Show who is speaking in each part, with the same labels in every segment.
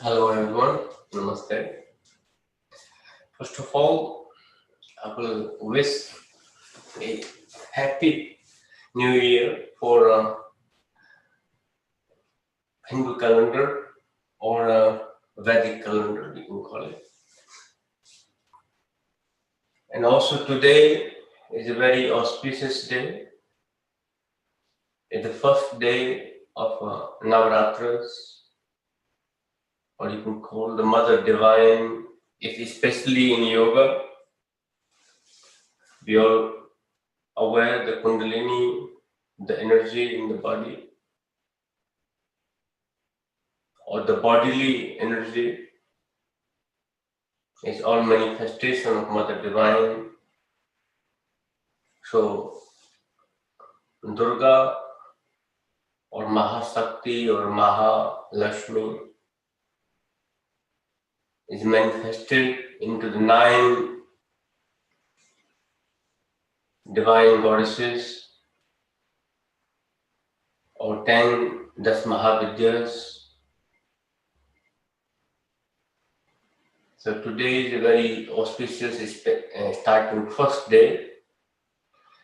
Speaker 1: Hello everyone, Namaste. First of all, I will wish a happy new year for Hindu calendar or Vedic calendar, you can call it. And also today is a very auspicious day. It's the first day of Navaratras, or you can call the Mother Divine. It's especially in yoga. We are aware the Kundalini, the energy in the body, or the bodily energy, is all manifestation of Mother Divine. So Durga or Mahasakti or Mahalakshmi is manifested into the 9 divine goddesses or 10 Das Mahavidyas. So today is a very auspicious starting first day.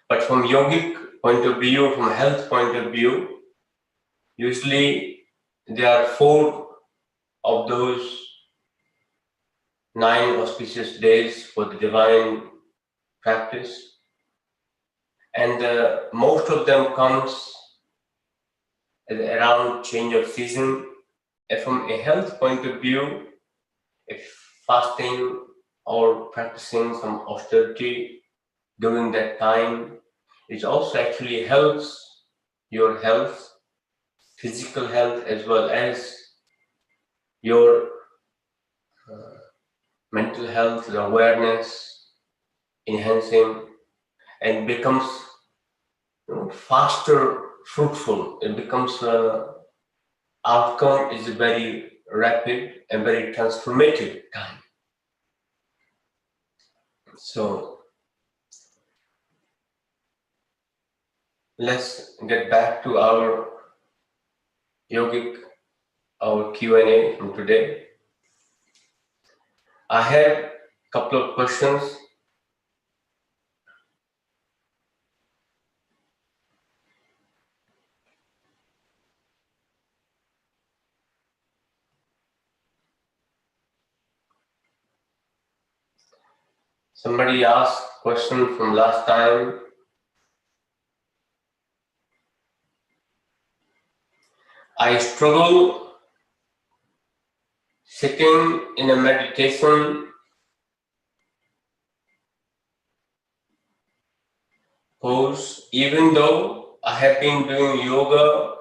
Speaker 1: But from yogic point of view, from health point of view, usually there are 4 of those 9 auspicious days for the divine practice. And most of them comes around change of season. And from a health point of view, if fasting or practicing some austerity during that time, it also actually helps your health, physical health, as well as your mental health, the awareness, enhancing, and becomes faster, fruitful. It becomes outcome is very rapid and very transformative time. So let's get back to our yogic, our Q&A from today. I have a couple of questions. Somebody asked a question from last time. I struggle sitting in a meditation pose, even though I have been doing yoga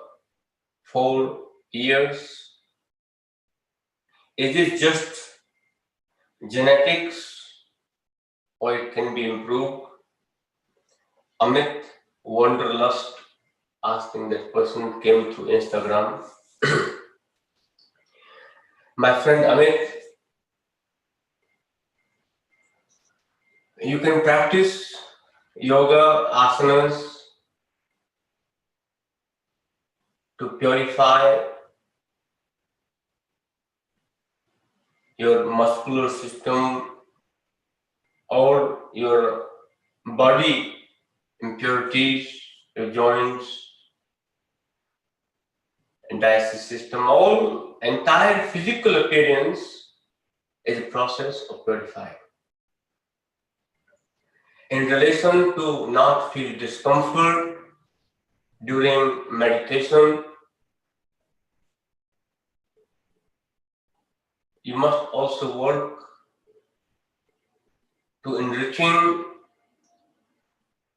Speaker 1: for years. Is it just genetics or it can be improved? Amit Wanderlust asking that person came through Instagram. My friend Amit, you can practice yoga asanas to purify your muscular system or your body impurities, your joints and digestive system. All entire physical appearance is a process of purifying. In relation to not feel discomfort during meditation, you must also work to enriching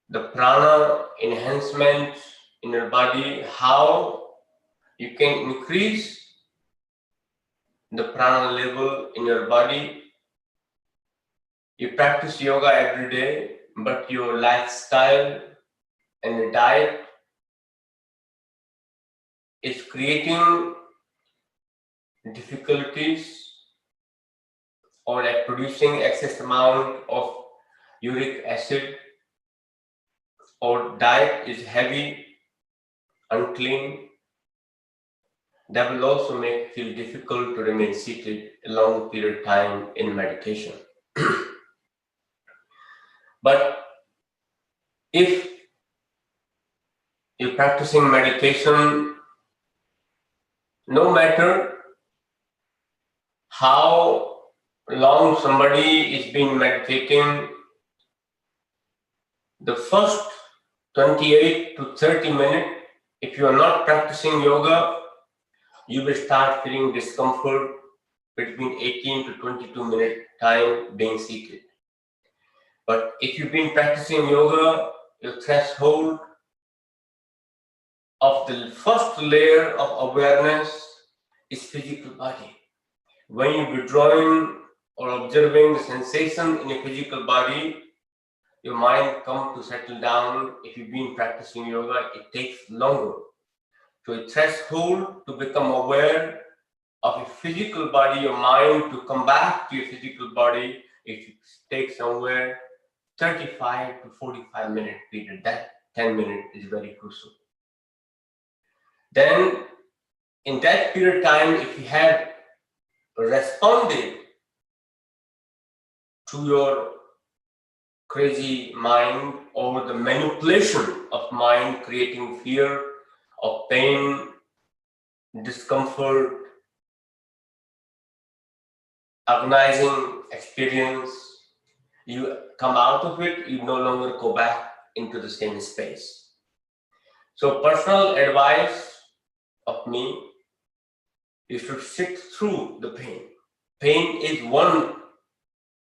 Speaker 1: the prana enhancement in your body. How you can increase the prana level in your body. You practice yoga every day, but your lifestyle and your diet is creating difficulties or like producing excess amount of uric acid, or diet is heavy, unclean, that will also make it feel difficult to remain seated a long period of time in meditation. But if you're practicing meditation, no matter how long somebody is been meditating, the first 28 to 30 minutes, if you are not practicing yoga, you will start feeling discomfort between 18 to 22 minute time being seated. But if you've been practicing yoga, your threshold of the first layer of awareness is physical body. When you're withdrawing or observing the sensation in your physical body, your mind comes to settle down. If you've been practicing yoga, it takes longer. So a threshold to become aware of your physical body, your mind to come back to your physical body, it takes somewhere 35 to 45 minute period. That 10 minutes is very crucial. Then in that period of time, if you have responded to your crazy mind or the manipulation of mind, creating fear of pain, discomfort, agonizing experience, you come out of it, you no longer go back into the same space. So personal advice of me, you should sit through the pain. Pain is one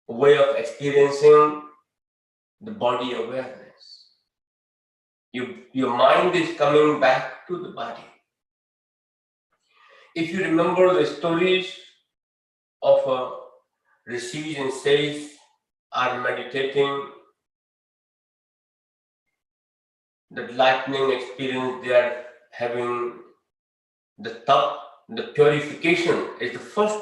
Speaker 1: way of experiencing the body awareness. Your mind is coming back to the body. If you remember the stories of rishis and sages are meditating, the lightning experience they are having, the purification is the first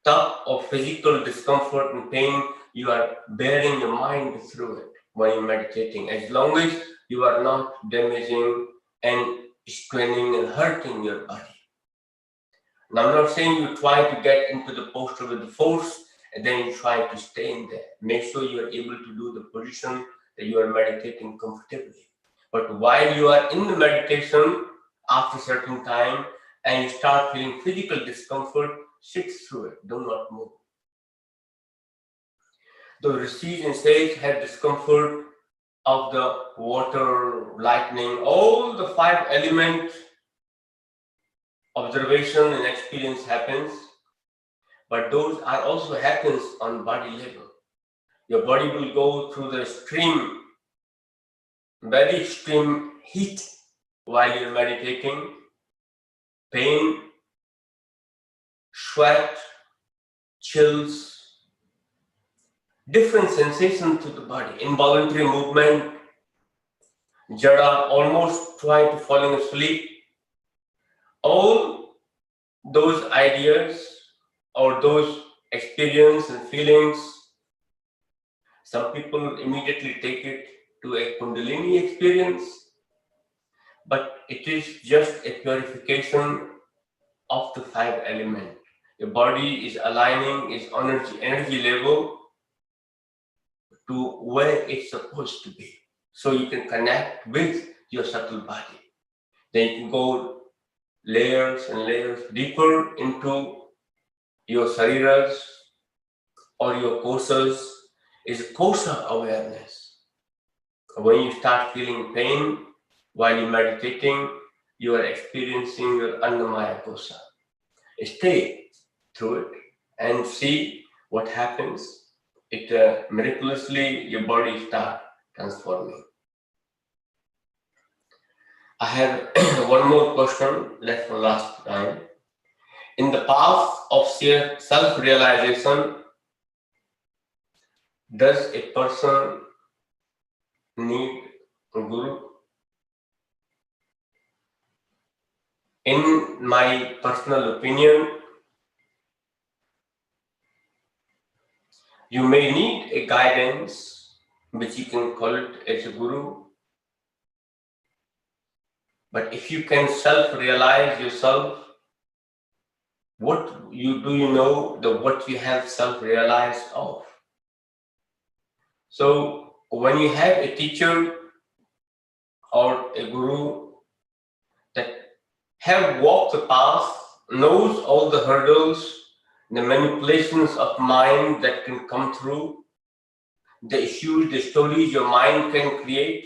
Speaker 1: step of physical discomfort and pain. You are bearing your mind through it when you're meditating, as long as you are not damaging and straining and hurting your body. Now, I'm not saying you try to get into the posture with the force and then you try to stay in there. Make sure you are able to do the position that you are meditating comfortably. But while you are in the meditation, after a certain time, and you start feeling physical discomfort, sit through it. Do not move. The rishis and sages have discomfort of the water, lightning, all the 5 elements observation and experience happens, but those are also happens on body level. Your body will go through the extreme, very extreme heat while you're meditating, pain, sweat, chills, different sensations to the body, involuntary movement, jada, almost trying to falling asleep. All those ideas or those experience and feelings, some people immediately take it to a Kundalini experience, but it is just a purification of the 5 elements. Your body is aligning its energy level to where it's supposed to be, so you can connect with your subtle body. Then you can go layers and layers deeper into your sariras or your kosas. Is kosa awareness. When you start feeling pain while you're meditating, you are experiencing your Annamaya kosa. Stay through it and see what happens. It miraculously your body starts transforming. I have one more question left for last time. In the path of self-realization, does a person need a guru? In my personal opinion, you may need a guidance, which you can call it as a guru. But if you can self-realize yourself, What do you know the what you have self-realized of? So when you have a teacher or a guru that have walked the path, knows all the hurdles, the manipulations of mind that can come through, the issues, the stories your mind can create,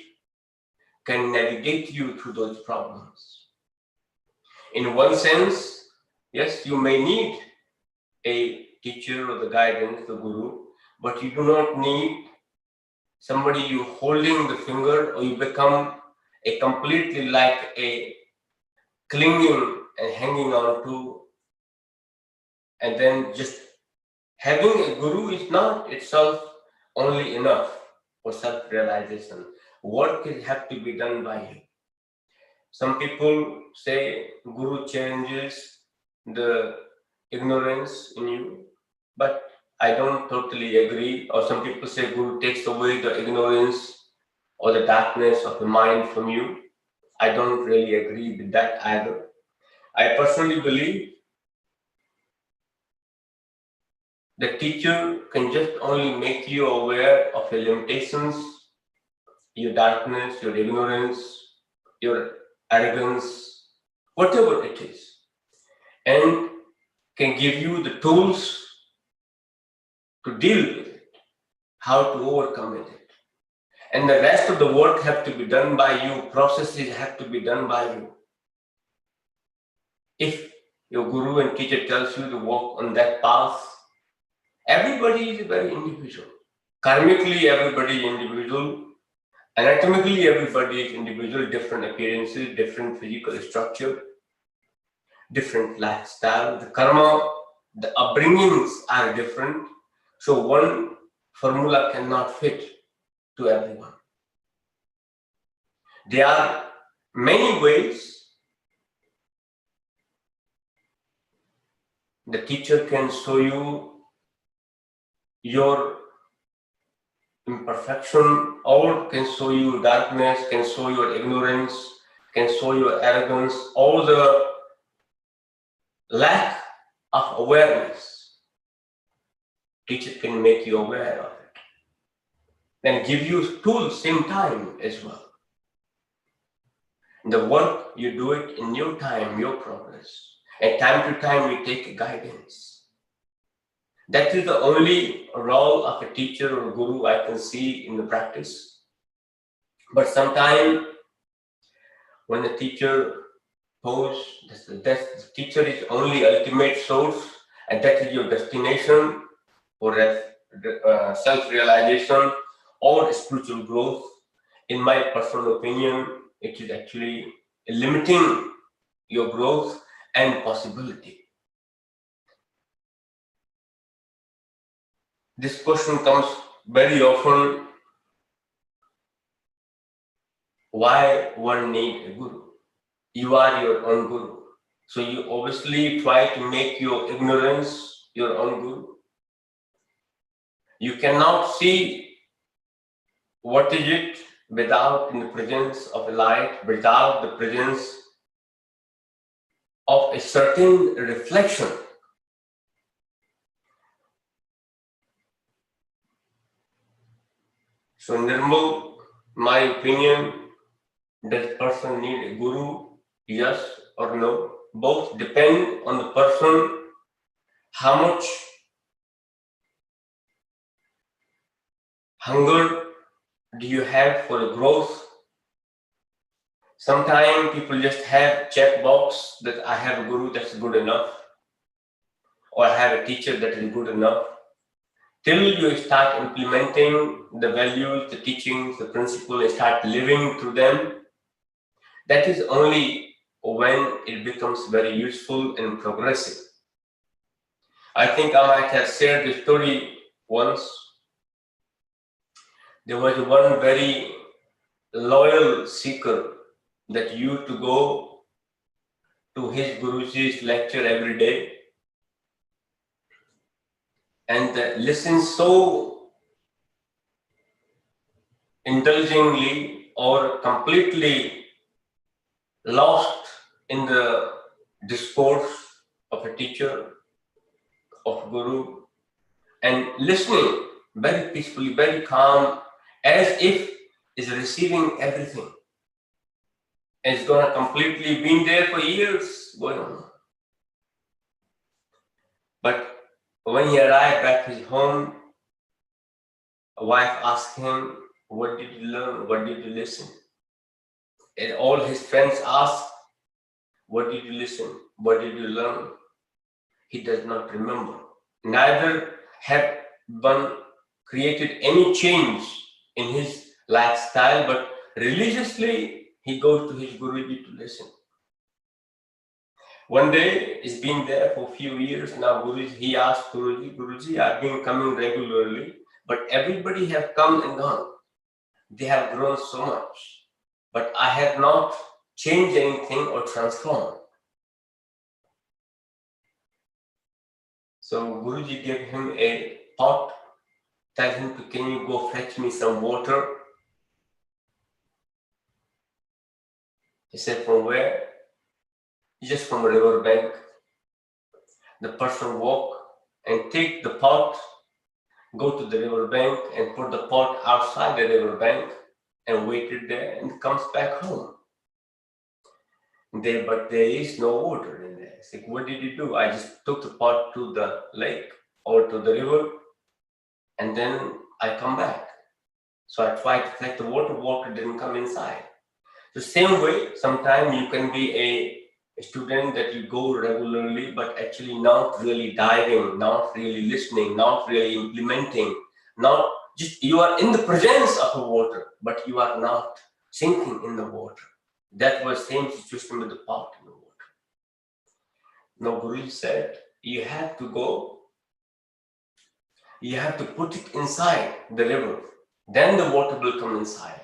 Speaker 1: can navigate you through those problems. In one sense, yes, you may need a teacher or the guidance, the guru, but you do not need somebody you holding the finger, or you become a completely like a clinging and hanging on to, and then just having a guru is not itself only enough for self-realization. Work will have to be done by you. Some people say guru changes the ignorance in you, but I don't totally agree. Or some people say guru takes away the ignorance or the darkness of the mind from you. I don't really agree with that either. I personally believe the teacher can just only make you aware of your limitations, your darkness, your ignorance, your arrogance, whatever it is, and can give you the tools to deal with it, how to overcome it. And the rest of the work have to be done by you, processes have to be done by you. If your guru and teacher tells you to walk on that path, everybody is very individual. Karmically, everybody is individual. Anatomically, everybody is individual, different appearances, different physical structure, different lifestyle. The karma, the upbringings are different. So one formula cannot fit to everyone. There are many ways the teacher can show you your imperfection, or can show you darkness, can show your ignorance, can show your arrogance, all the lack of awareness. Teacher can make you aware of it and give you tools same time as well. The work, you do it in your time, your progress. And time to time you take guidance. That is the only role of a teacher or guru I can see in the practice. But sometimes when the teacher pose, the teacher is only ultimate source, and that is your destination for self-realization or spiritual growth. In my personal opinion, it is actually limiting your growth and possibility. This question comes very often: why one need a guru? You are your own guru. So you obviously try to make your ignorance your own guru. You cannot see what is it without in the presence of a light, without the presence of a certain reflection. So Nirmal, my opinion, does person need a guru? Yes or no? Both depend on the person, how much hunger do you have for the growth. Sometimes people just have checkbox that I have a guru, that's good enough, or I have a teacher that is good enough. Till you start implementing the values, the teachings, the principles, and start living through them, that is only when it becomes very useful and progressive. I think I might have shared the story once. There was one very loyal seeker that used to go to his Guruji's lecture every day and listen so indulgently or completely lost in the discourse of a teacher, of Guru, and listening very peacefully, very calm, as if is receiving everything. It's gonna completely been there for years going on. But when he arrived back his home, a wife asked him, "What did you learn? What did you listen?" And all his friends asked, "What did you listen? What did you learn?" He does not remember. Neither had one created any change in his lifestyle, but religiously he goes to his Guruji to listen. One day, he's been there for a few years now. He asked Guruji, I've been coming regularly, but everybody have come and gone. They have grown so much, but I have not changed anything or transformed. So Guruji gave him a pot, tell him to, can you go fetch me some water? He said, from where? Just from a river bank. The person walk and take the pot, go to the river bank and put the pot outside the river bank and waited there and comes back home. But there is no water in there. It's like, what did you do? I just took the pot to the lake or to the river and then I come back. So I tried to collect the water didn't come inside. The same way, sometimes you can be a student that you go regularly, but actually not really diving, not really listening, not really implementing, not just you are in the presence of the water, but you are not sinking in the water. That was same situation with the pot in the water. Now Guru said, you have to go, you have to put it inside the river, then the water will come inside.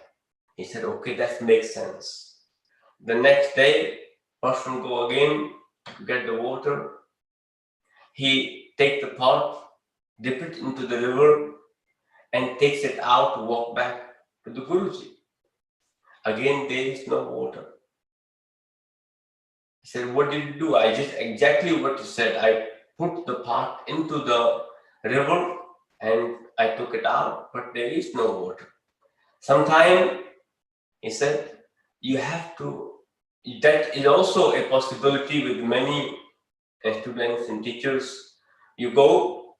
Speaker 1: He said, okay, that makes sense. The next day, person go again to get the water. He take the pot, dip it into the river, and takes it out to walk back to the Guruji. Again, there is no water. He said, what did you do? I just exactly what you said. I put the pot into the river and I took it out, but there is no water. Sometime, he said, you have to, that is also a possibility with many students and teachers. You go,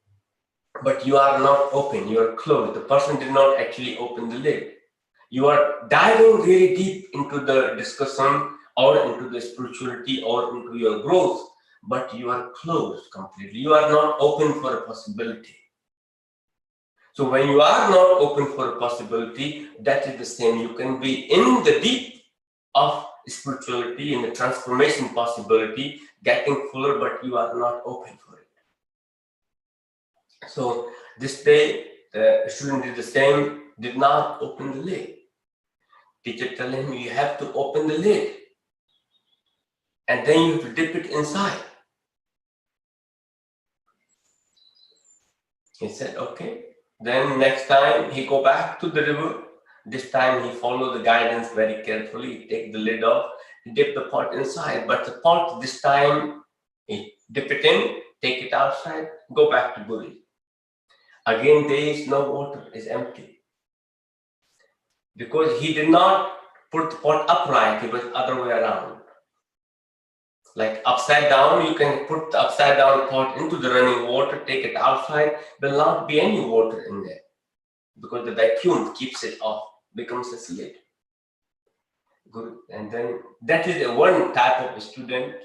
Speaker 1: but you are not open, you are closed. The person did not actually open the lid. You are diving really deep into the discussion or into the spirituality or into your growth, but you are closed completely. You are not open for a possibility. So when you are not open for a possibility, that is the same. You can be in the deep of spirituality, in the transformation possibility, getting fuller, but you are not open for it. So this day, the student did the same, did not open the lid. Teacher tell him, you have to open the lid. And then you have to dip it inside. He said, okay. Then next time he go back to the river. This time he follow the guidance very carefully. Take the lid off, dip the pot inside. But the pot this time, he dip it in, take it outside, go back to Guru. Again, there is no water, it's empty. Because he did not put the pot upright, it was other way around. Like upside down, you can put the upside down pot into the running water, take it outside, will not be any water in there. Because the vacuum keeps it off, becomes a lid. Good. And then that is the one type of student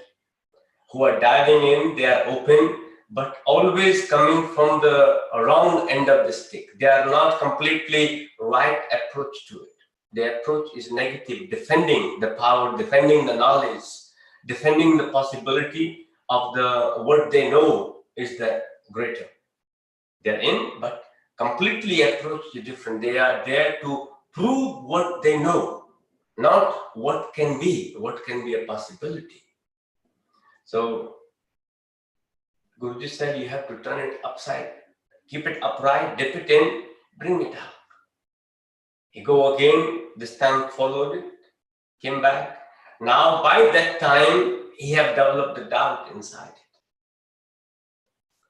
Speaker 1: who are diving in, they are open, but always coming from the wrong end of the stick. They are not completely right approach to it. Their approach is negative, defending the power, defending the knowledge, defending the possibility of the what they know is the greater. They're in, but completely approach is different. They are there to prove what they know, not what can be a possibility. So Guruji said you have to turn it upside, keep it upright, dip it in, bring it out. He go again, this time followed it, came back. Now by that time, he have developed the doubt inside it.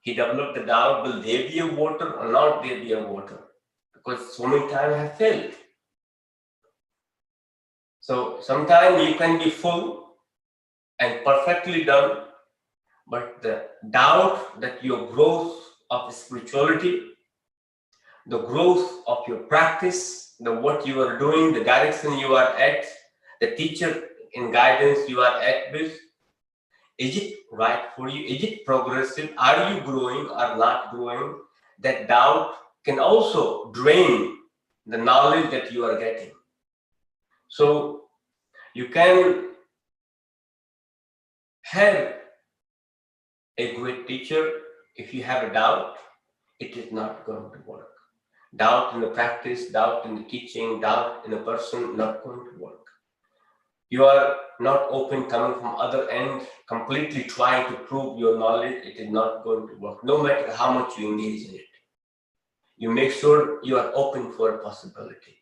Speaker 1: he developed the doubt, will there be a water or not there be a water? Because so many times I have failed. So sometimes you can be full and perfectly done, but the doubt that your growth of spirituality, the growth of your practice, the what you are doing, the direction you are at, the teacher and guidance you are at with, is it right for you? Is it progressive? Are you growing or not growing? That doubt can also drain the knowledge that you are getting. So you can have a great teacher. If you have a doubt, it is not going to work. Doubt in the practice, doubt in the teaching, doubt in a person, not going to work. You are not open, coming from other end, completely trying to prove your knowledge, it is not going to work, no matter how much you engage in it. You make sure you are open for a possibility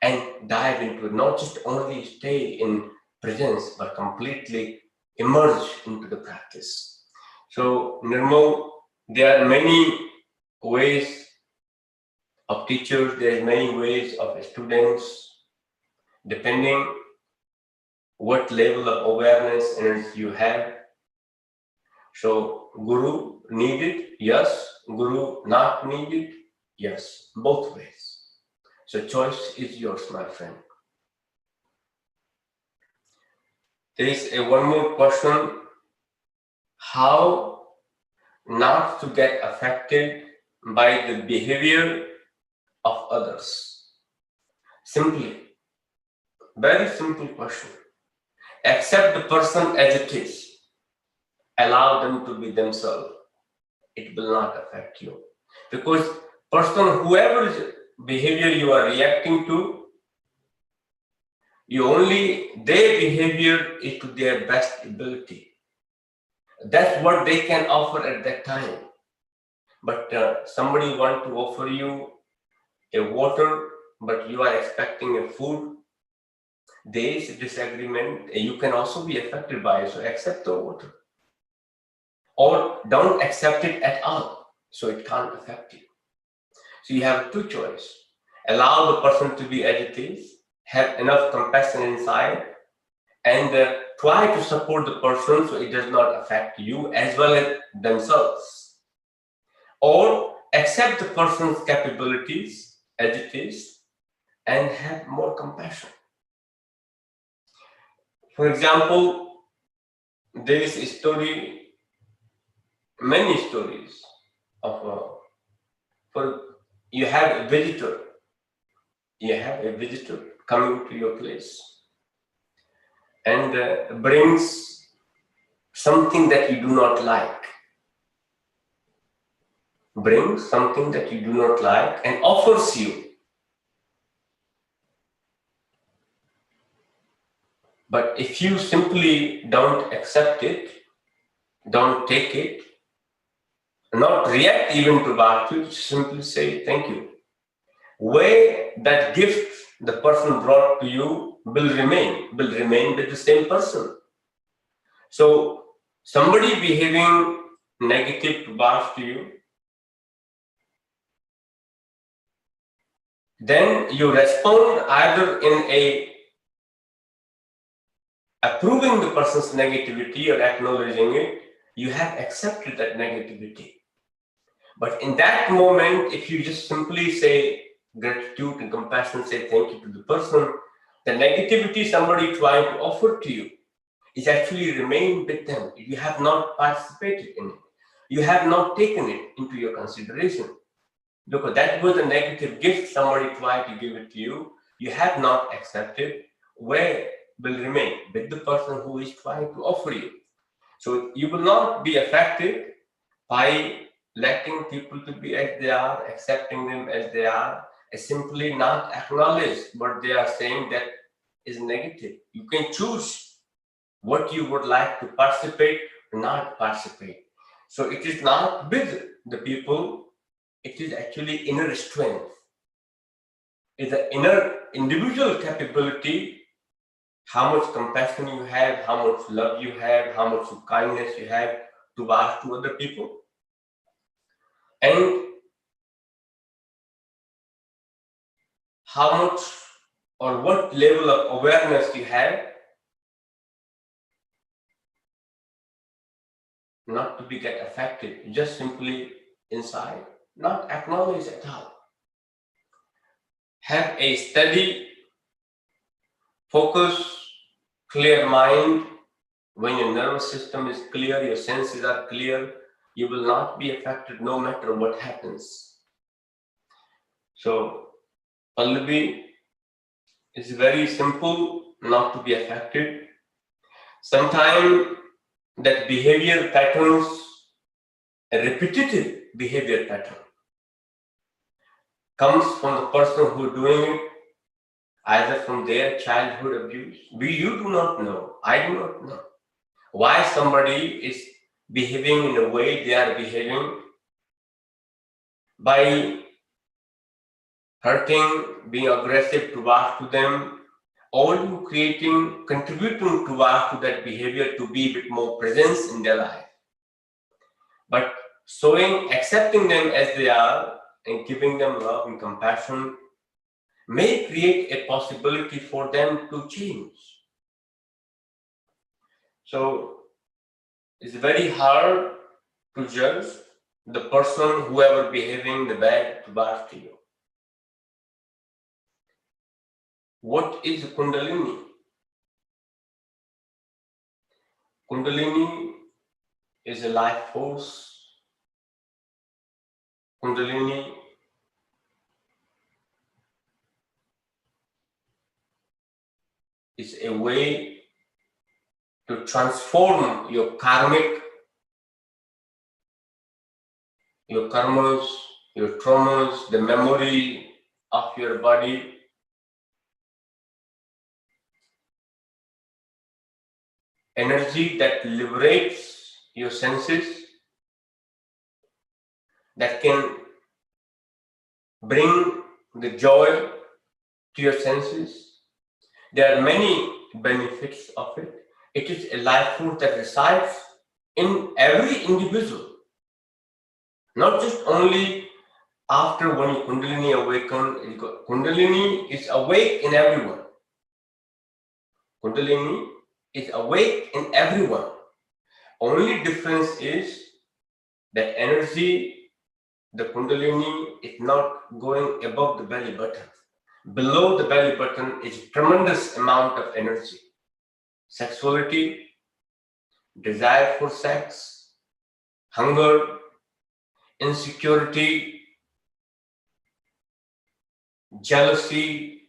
Speaker 1: and dive into it, not just only stay in presence, but completely immerse into the practice. So, Nirmal, there are many ways of teachers, there are many ways of students, depending what level of awareness and you have. So, Guru needed, yes. Guru not needed, yes. Both ways. So, choice is yours, my friend. There is one more question. How not to get affected by the behavior of others? Simply, very simple question. Accept the person as it is. Allow them to be themselves. It will not affect you. Because whoever's behavior you are reacting to, their behavior is to their best ability. That's what they can offer at that time. But somebody want to offer you a water, but you are expecting a food. There is a disagreement. You can also be affected by it. So accept the water. Or don't accept it at all. So it can't affect you. So you have two choices. Allow the person to be as it is. Have enough compassion inside. And try to support the person so it does not affect you as well as themselves. Or accept the person's capabilities as it is and have more compassion. For example, there is a story, many stories of you have a visitor coming to your place and brings something that you do not like. Brings something that you do not like and offers you. But if you simply don't accept it, don't take it, not react even to that, simply say thank you. Where that gift the person brought to you will remain with the same person. So somebody behaving negative towards you, then you respond either in approving the person's negativity or acknowledging it. You have accepted that negativity. But in that moment, if you just simply say gratitude and compassion, say thank you to the person, the negativity somebody trying to offer to you is actually remain with them. You have not participated in it. You have not taken it into your consideration. Because that was a negative gift somebody tried to give it to you. You have not accepted. Where will remain with the person who is trying to offer you. So you will not be affected by letting people to be as they are, accepting them as they are, and simply not acknowledge what they are saying that is negative. You can choose what you would like to participate or not participate. So it is not with the people, it is actually inner strength. It's the inner individual capability, how much compassion you have, how much love you have, how much kindness you have towards to other people. and how much or what level of awareness you have, not to be get affected, just simply inside, not acknowledge at all. Have a steady, focus, clear mind. When your nervous system is clear, your senses are clear, you will not be affected no matter what happens. So, Pallavi is very simple not to be affected. Sometimes that behavior patterns, a repetitive behavior pattern, comes from the person who is doing it, either from their childhood abuse. You do not know, I do not know why somebody is behaving in the way they are behaving, by hurting, being aggressive towards them, or you creating, contributing towards to that behavior to be a bit more presence in their life. But showing, accepting them as they are and giving them love and compassion may create a possibility for them to change. So it's very hard to judge the person, whoever behaving the bad towards you. What is Kundalini? Kundalini is a life force. Kundalini is a way to transform your karmic, your karmas, your traumas, the memory of your body, energy that liberates your senses, that can bring the joy to your senses. There are many benefits of it. It is a life force that resides in every individual, not just only after when you Kundalini awaken. Kundalini is awake in everyone. Kundalini is awake in everyone. Only difference is that energy, the Kundalini, is not going above the belly button. Below the belly button is a tremendous amount of energy. Sexuality, desire for sex, hunger, insecurity, jealousy,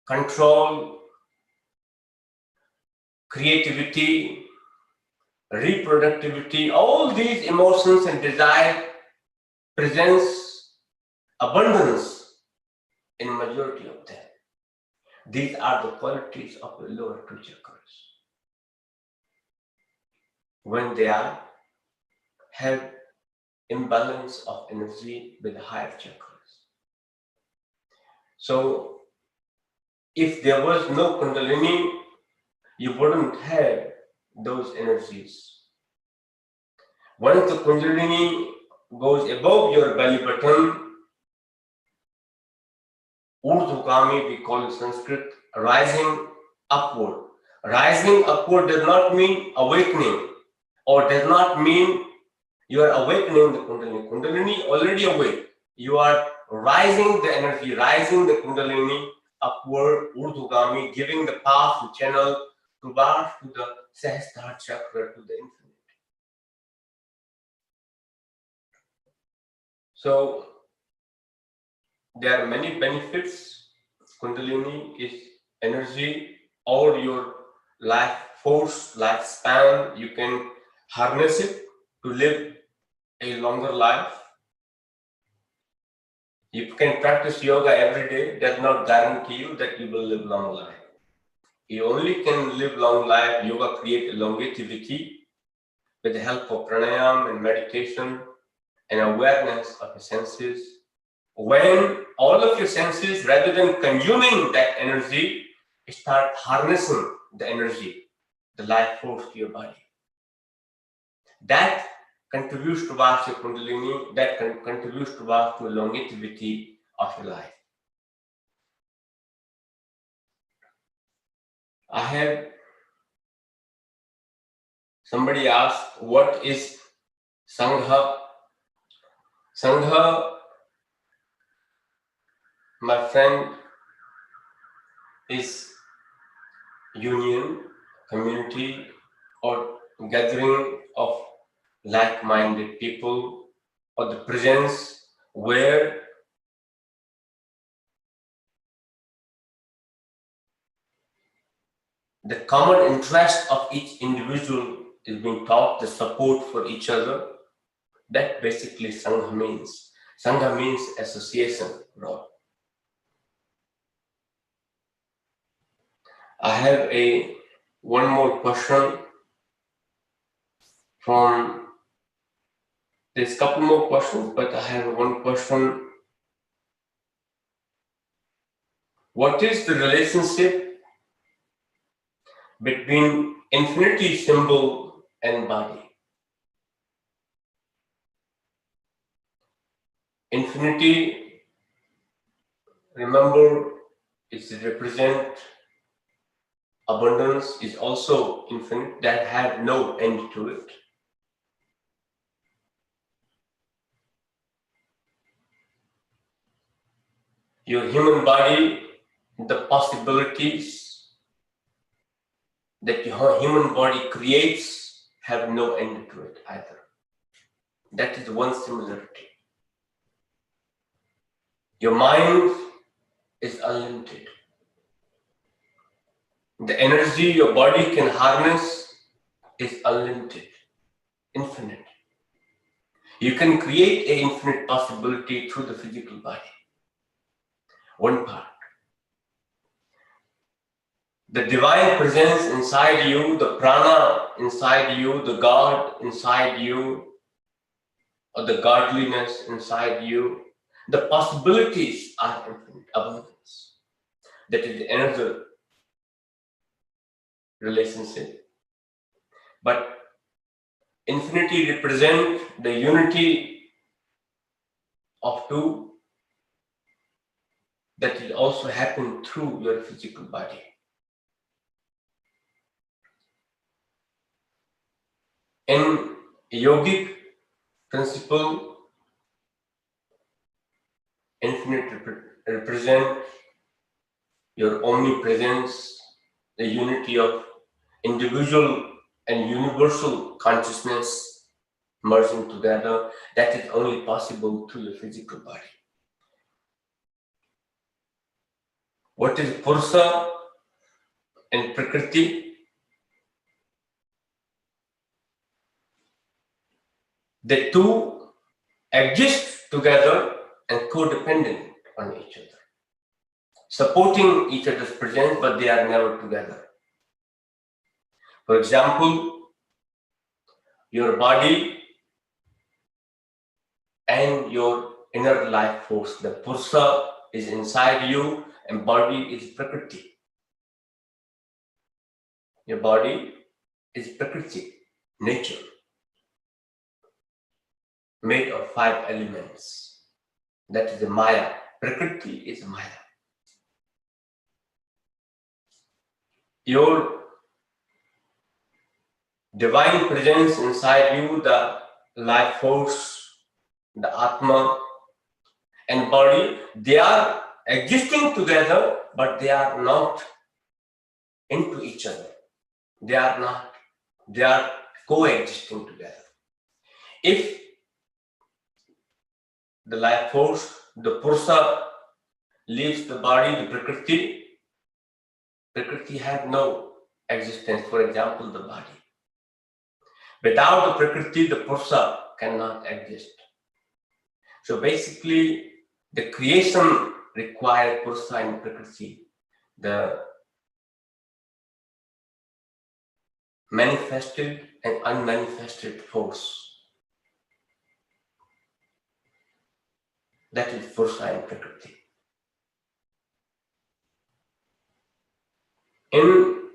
Speaker 1: control, creativity, reproductivity, all these emotions and desire presents abundance in majority of them. These are the qualities of the lower two chakras. When they have imbalance of energy with the higher chakras. So if there was no Kundalini, you wouldn't have those energies. Once the Kundalini goes above your belly button, Urdhvagami we call in Sanskrit, rising upward. Rising upward does not mean awakening, or does not mean you are awakening the Kundalini. Kundalini already awake. You are rising the energy, rising the Kundalini upward, Urdhvagami, giving the path to channel towards to the Sahasrara chakra, to the infinite. So there are many benefits. Kundalini is energy or your life force, lifespan. You can harness it to live a longer life. You can practice yoga every day, does not guarantee you that you will live long life. You only can live long life. Yoga create a longevity with the help of pranayam and meditation and awareness of the senses. When all of your senses, rather than consuming that energy, start harnessing the energy, the life force to your body. That contributes towards your Kundalini, that contributes towards the longevity of your life. I have somebody asked, what is Sangha? Sangha, my friend, is union, community, or gathering of like-minded people, or the presence where the common interest of each individual is being taught, the support for each other. That basically Sangha means. Sangha means association, bro. I have one more question from, there's a couple more questions, but I have one question. What is the relationship between infinity symbol and body? Infinity, remember, it represents abundance, is also infinite, that have no end to it. Your human body, the possibilities that your human body creates have no end to it either. That is one similarity. Your mind is unlimited. The energy your body can harness is unlimited, infinite. You can create an infinite possibility through the physical body. One part. The divine presence inside you, the prana inside you, the God inside you, or the godliness inside you, the possibilities are infinite, abundance. That is another relationship. But infinity represents the unity of two that will also happen through your physical body. In yogic principle, infinite represent your omnipresence, the unity of individual and universal consciousness merging together. That is only possible through the physical body. What is Bulsa and Prikriti? The two exist together and codependent on each other, supporting each other's presence, but they are never together. For example, your body and your inner life force, the Pursa is inside you and body is Prakriti. Your body is Prakriti, nature, made of 5 elements. That is the Maya. Prakriti is Maya. Your divine presence inside you, the life force, the Atma and body, they are existing together, but they are not into each other. They are not. They are coexisting together. If the life force, the Pursa, leaves the body, the Prakriti has no existence. For example, the body. Without the Prakriti, the Pursa cannot exist. So basically, the creation requires Pursa and Prakriti. The manifested and unmanifested force. That is Pursa and Prakriti. In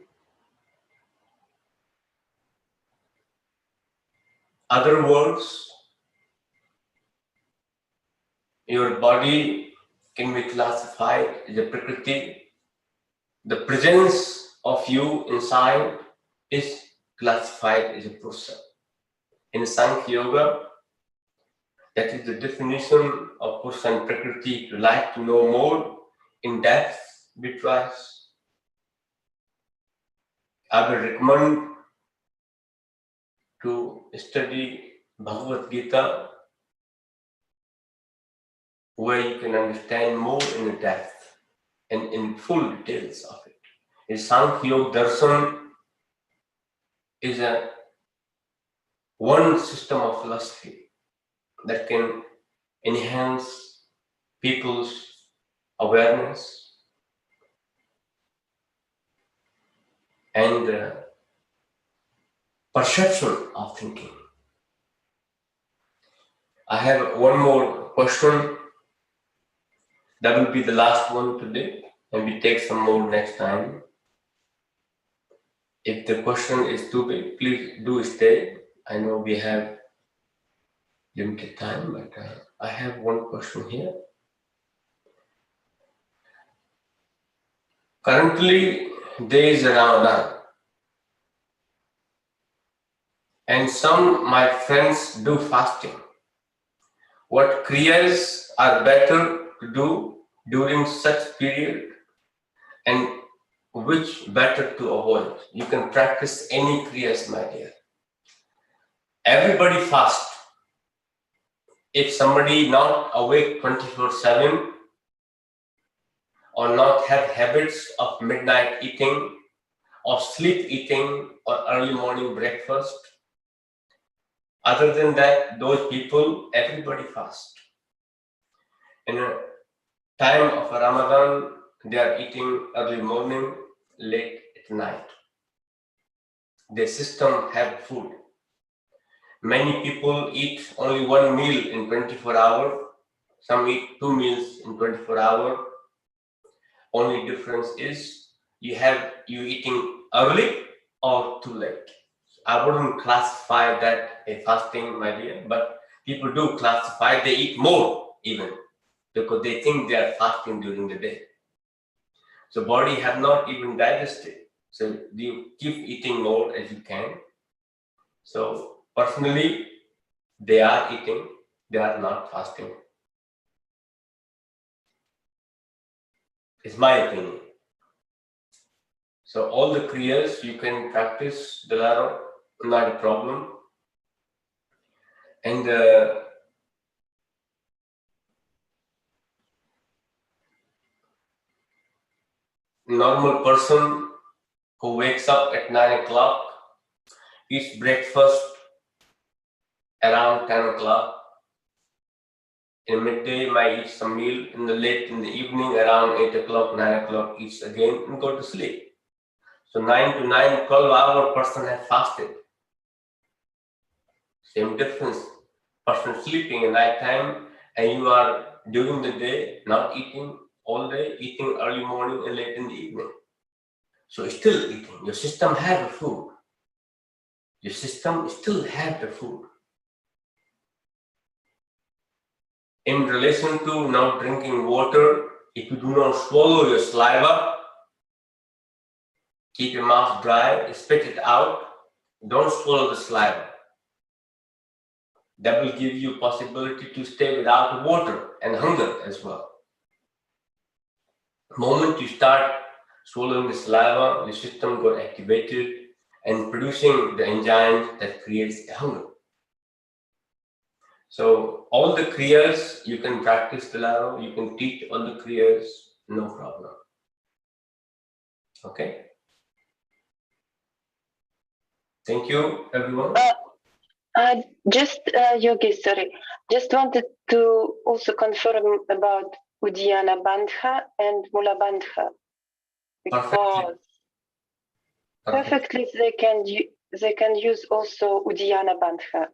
Speaker 1: other words, your body can be classified as a Prikriti. The presence of you inside is classified as a Bulsa. In Sangha Yoga, that is the definition of Bulsa and Prikriti. If you like to know more in depth, be twice. I will recommend to study Bhagavad Gita, where you can understand more in depth and in full details of it. In Sangha Yoga Darshan is a one system of philosophy that can enhance people's awareness and perception of thinking. I have one more question. That will be the last one today, and we take some more next time. If the question is too big, please do stay. I know we have limited time, but I have one question here. Currently, there is a Radam, and some my friends do fasting. What Kriyas are better to do during such period, and which better to avoid? You can practice any Kriyas, my dear. Everybody fast. If somebody not awake 24/7 or not have habits of midnight eating or sleep eating or early morning breakfast, other than that, those people, everybody fast. In a time of Ramadan, they are eating early morning, late at night. Their system have food. Many people eat only one meal in 24 hours. Some eat 2 meals in 24 hours. Only difference is you eating early or too late. I wouldn't classify that a fasting, my dear, but people do classify, they eat more even because they think they are fasting during the day. So body have not even digested. So you keep eating more as you can. So personally, they are eating, they are not fasting. It's my opinion. So all the Kriyas you can practice, Delaro, not a problem. And normal person who wakes up at 9 o'clock, eats breakfast around 10 o'clock. In midday, might eat some meal. In the evening, around 8 o'clock, 9 o'clock, eats again and go to sleep. So 9 to 9, 12-hour person has fasted. Same difference. Person sleeping at night time and you are during the day not eating all day, eating early morning and late in the evening. So still eating. Your system have the food. Your system still have the food. In relation to not drinking water, if you do not swallow your saliva, keep your mouth dry, spit it out, don't swallow the saliva. That will give you possibility to stay without water and hunger as well. The moment you start swallowing the saliva, the system got activated and producing the enzymes that creates a hunger. So all the Kriyas you can practice Delaro, you can teach all the Kriyas, no problem. Okay? Thank you, everyone.
Speaker 2: Yogi, sorry. Just wanted to also confirm about Uddiyana Bandha and Mula Bandha. Because perfectly they can use also Uddiyana Bandha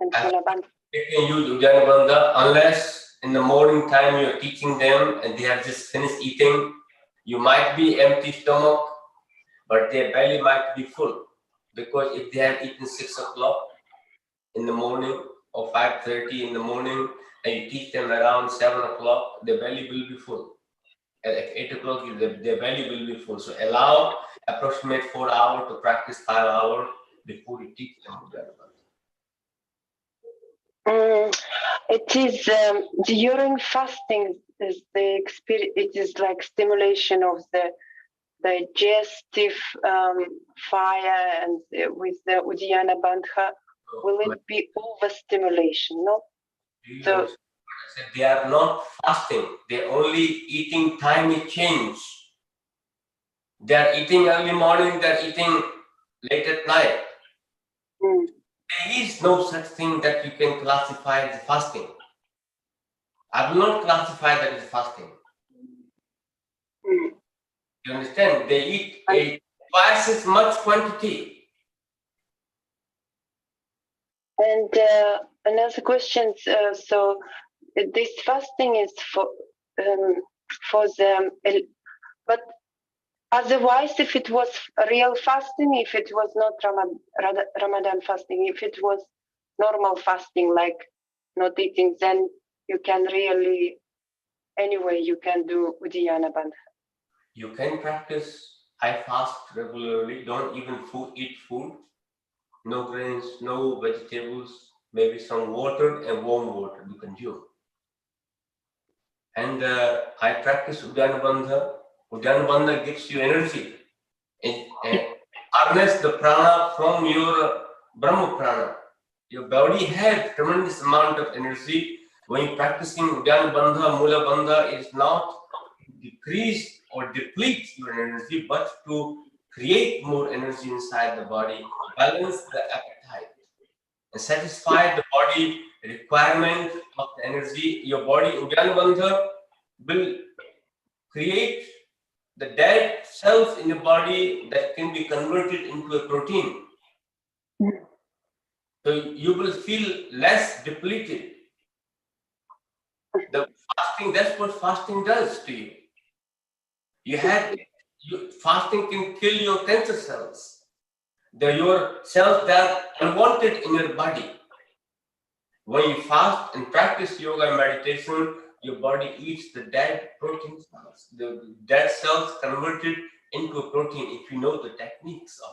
Speaker 2: and Mula Bandha.
Speaker 1: They can use Uddiyana Bandha unless in the morning time you're teaching them and they have just finished eating. You might be empty stomach, but their belly might be full. Because if they have eaten 6 o'clock in the morning or 5:30 in the morning, and you teach them around 7 o'clock, their belly will be full. At 8 o'clock, their belly will be full. So allow approximate 4 hours to practice 5 hours before you teach them Uddiyana Bandha.
Speaker 2: It is during fasting. Is the experience? It is like stimulation of the digestive fire, and with the Uddiyana Bandha, will it be overstimulation? No. So
Speaker 1: they are not fasting. They're only eating tiny change. They are eating early morning. They are eating late at night. There is no such thing that you can classify as fasting. I will not classify that as fasting. You understand? They eat twice as much quantity.
Speaker 2: And another question. So this fasting is for them, but otherwise, if it was real fasting, if it was not Ramadan fasting, if it was normal fasting, like not eating, then you can really, anyway, you can do Uddiyana Bandha.
Speaker 1: You can practice. I fast regularly. Don't even eat food. No grains, no vegetables, maybe some water and warm water to consume. And I practice Uddiyana Bandha. Uddiyana Bandha gives you energy. Harness the prana from your Brahma prana. Your body has tremendous amount of energy. When you're practicing Uddiyana Bandha, Mula Bandha is not to decrease or deplete your energy, but to create more energy inside the body, balance the appetite, and satisfy the body requirement of the energy. Your body, Uddiyana Bandha, will create the dead cells in your body that can be converted into a protein. So you will feel less depleted. The fasting, that's what fasting does to you. Fasting can kill your cancer cells. They're your cells that are unwanted in your body. When you fast and practice yoga and meditation, your body eats the dead protein cells. The dead cells converted into a protein if you know the techniques of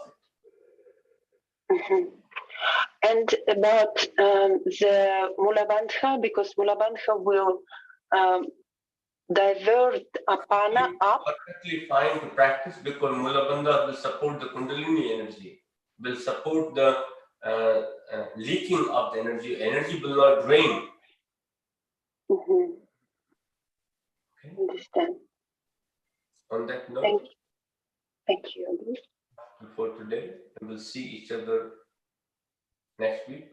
Speaker 1: it.
Speaker 2: And about the Mula Bandha, because Mula Bandha will divert apana up.
Speaker 1: Perfectly fine to practice, because Mula Bandha will support the Kundalini energy, will support the leaking of the energy. Energy will not drain.
Speaker 2: Okay. Understand.
Speaker 1: On that note,
Speaker 2: thank you.
Speaker 1: For today, and we'll see each other next week.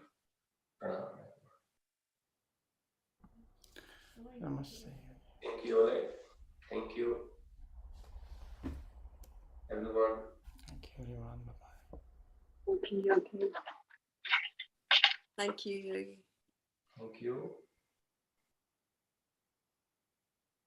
Speaker 3: Namaste.
Speaker 1: Thank you, Ole. Thank you, everyone.
Speaker 3: Thank you, everyone. Bye-bye.
Speaker 2: Thank you, Yogi.
Speaker 4: Thank you, Yogi.
Speaker 1: Thank you.